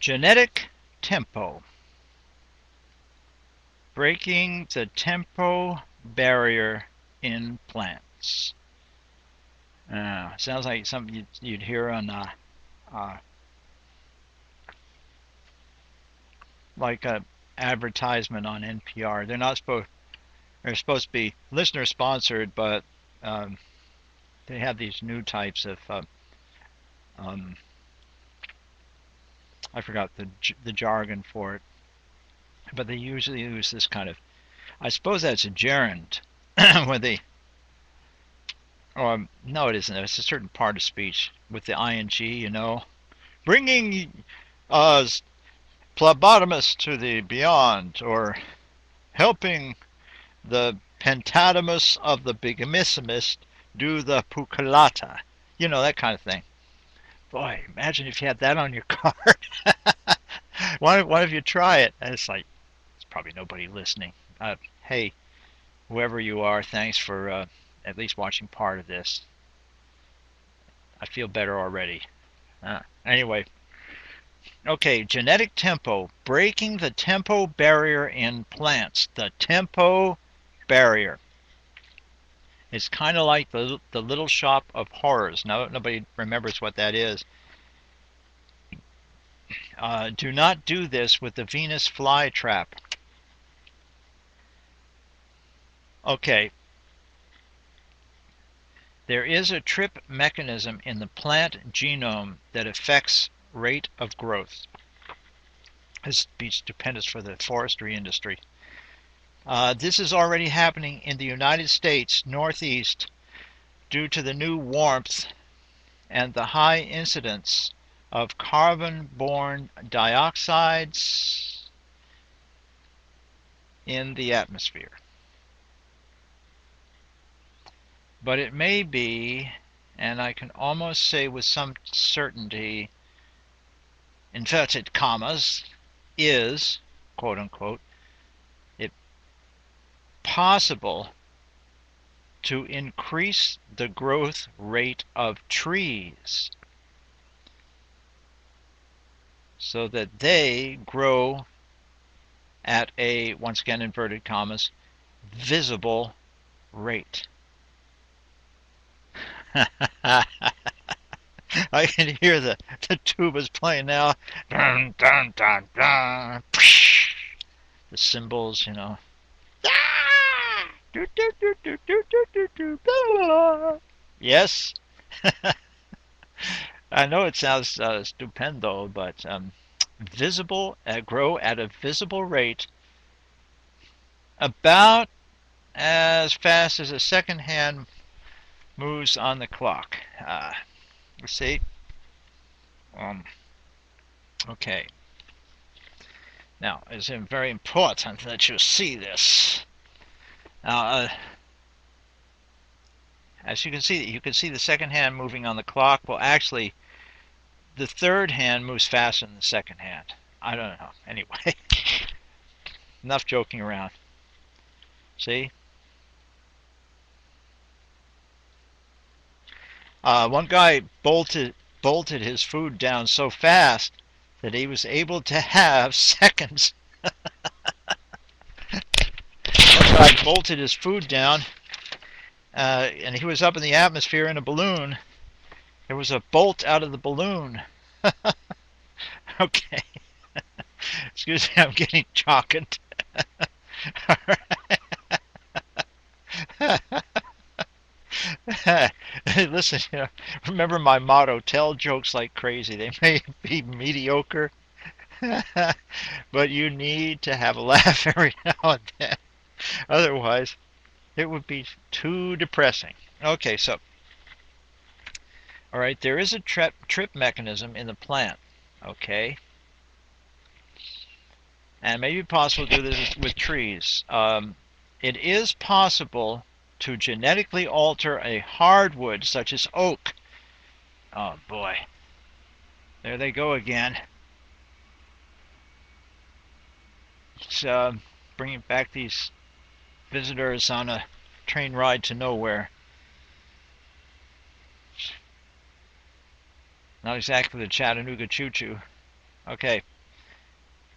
Genetic tempo. Breaking the tempo barrier in plants. Sounds like something you'd hear on uh, like a advertisement on NPR. They're supposed to be listener sponsored, but um, they have these new types of um, I forgot the jargon for it, but they usually use this kind of. I suppose that's a gerund when they. Or no, it isn't. It's a certain part of speech with the ing. Bringing phlebotomist to the beyond, or helping the pentatomist of the bigamist do the puculata. That kind of thing. Boy, imagine if you had that on your card. Why don't you try it? And it's like, there's probably nobody listening. Hey, whoever you are, thanks for at least watching part of this. I feel better already. Anyway, okay, genetic tempo, breaking the tempo barrier in plants. The tempo barrier. It's kind of like the Little Shop of Horrors. Now, nobody remembers what that is. Do not do this with the Venus flytrap. Okay. There is a trip mechanism in the plant genome that affects rate of growth. This would be stupendous for the forestry industry. This is already happening in the United States Northeast due to the new warmth and the high incidence of carbon-borne dioxides in the atmosphere. But it may be, and I can almost say with some certainty, inverted commas, is, quote unquote, it possible to increase the growth rate of trees so that they grow at a, once again inverted commas, visible rate. I can hear the tubas playing now. Dun, dun, dun, dun. The cymbals, Yes. I know it sounds stupendo, but grow at a visible rate about as fast as a second hand moves on the clock. Let's see. Okay. Now, it's very important that you see this. Now, as you can see the second hand moving on the clock. Well, actually, the third hand moves faster than the second hand. I don't know. Anyway, enough joking around. See? One guy bolted his food down so fast that he was able to have seconds. One guy bolted his food down, and he was up in the atmosphere in a balloon. There was a bolt out of the balloon. Okay. Excuse me, I'm getting jocund. All right. Listen, remember my motto, tell jokes like crazy. They may be mediocre, but you need to have a laugh every now and then. Otherwise, it would be too depressing. Okay, so, all right, there is a trip mechanism in the plant, okay? And it may be possible to do this with trees. It is possible to genetically alter a hardwood such as oak. Oh boy, there they go again. It's bringing back these visitors on a train ride to nowhere. Not exactly the Chattanooga choo-choo. Okay.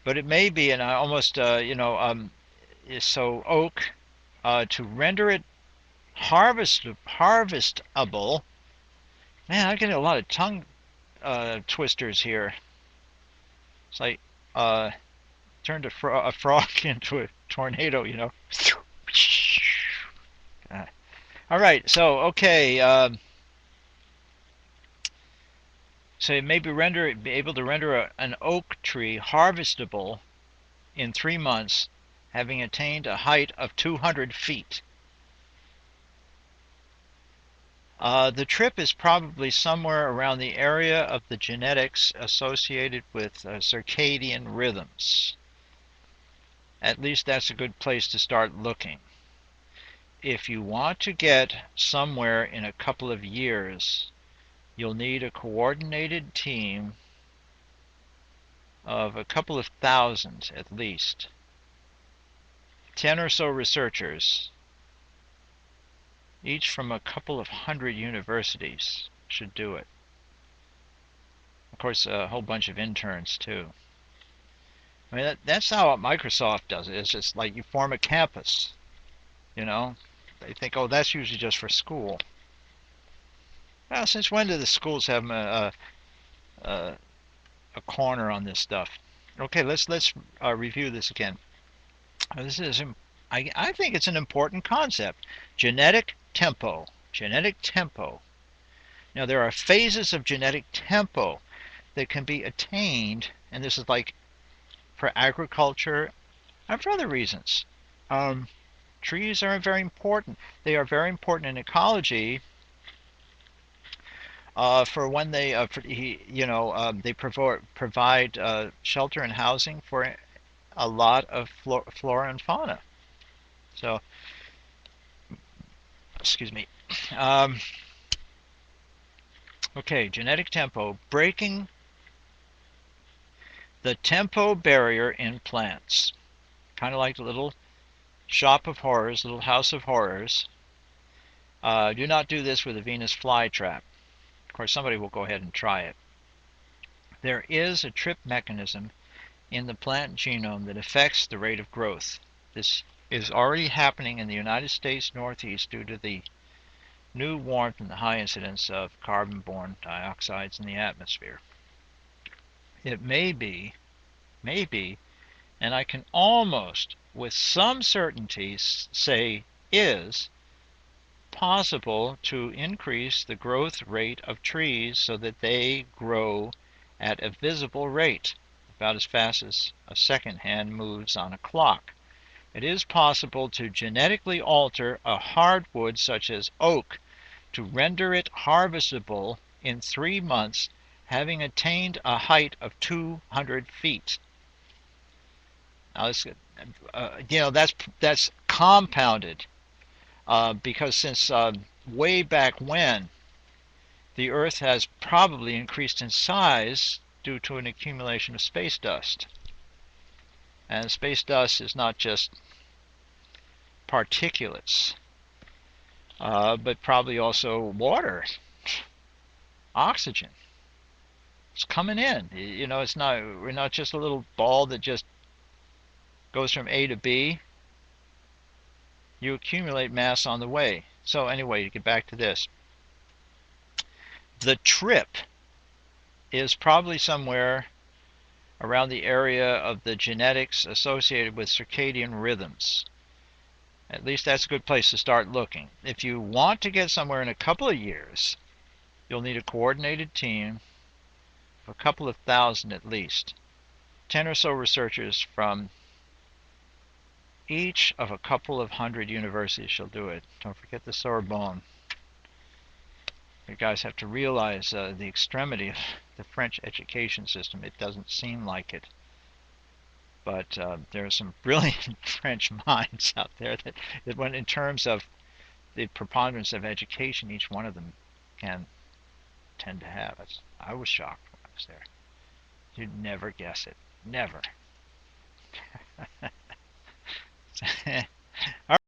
but it may be, and I almost, so oak, to render it harvestable. Man, I'm getting a lot of tongue twisters here. It's like uh, turned a frog into a tornado, you know. All right, so okay, so it may be able to render an oak tree harvestable in 3 months, having attained a height of 200 feet. The trip is probably somewhere around the area of the genetics associated with circadian rhythms. At least that's a good place to start looking. If you want to get somewhere in a couple of years, you'll need a coordinated team of a couple of thousand at least. 10 or so researchers, each from a couple of hundred universities, should do it. Of course, a whole bunch of interns too. I mean, that's how Microsoft does it. It's just like you form a campus, you know. They think, oh, that's usually just for school. Well, since when do the schools have a, a corner on this stuff? Okay, let's review this again. This is I think it's an important concept. Genetic tempo. Genetic tempo. Now there are phases of genetic tempo that can be attained, and this is like for agriculture and for other reasons. Um, Trees are very important. They are very important in ecology for when they, they provide shelter and housing for a lot of flora and fauna. So, excuse me. Um, okay, genetic tempo, breaking the tempo barrier in plants. Kind of like the little shop of horrors, little house of horrors. Do not do this with a Venus flytrap. Of course, somebody will go ahead and try it. There is a trip mechanism in the plant genome that affects the rate of growth. This is already happening in the United States Northeast due to the new warmth and the high incidence of carbon-borne dioxides in the atmosphere. It may be, and I can almost with some certainty say is, possible to increase the growth rate of trees so that they grow at a visible rate, about as fast as a second hand moves on a clock. It is possible to genetically alter a hardwood such as oak to render it harvestable in 3 months, having attained a height of 200 feet. Now, that's compounded. Because since way back when, the Earth has probably increased in size due to an accumulation of space dust. And space dust is not just particulates, but probably also water, oxygen. It's coming in. You know, we're not just a little ball that just goes from A to B. You accumulate mass on the way. So anyway, to get back to this. The trip is probably somewhere around the area of the genetics associated with circadian rhythms. At least that's a good place to start looking. If you want to get somewhere in a couple of years, you'll need a coordinated team of a couple of thousand at least. 10 or so researchers from each of a couple of hundred universities shall do it. Don't forget the Sorbonne. You guys have to realize the extremity of the French education system. It doesn't seem like it, but there are some brilliant French minds out there that when in terms of the preponderance of education each one of them can tend to have. I was shocked when I was there. You'd never guess it. Never. All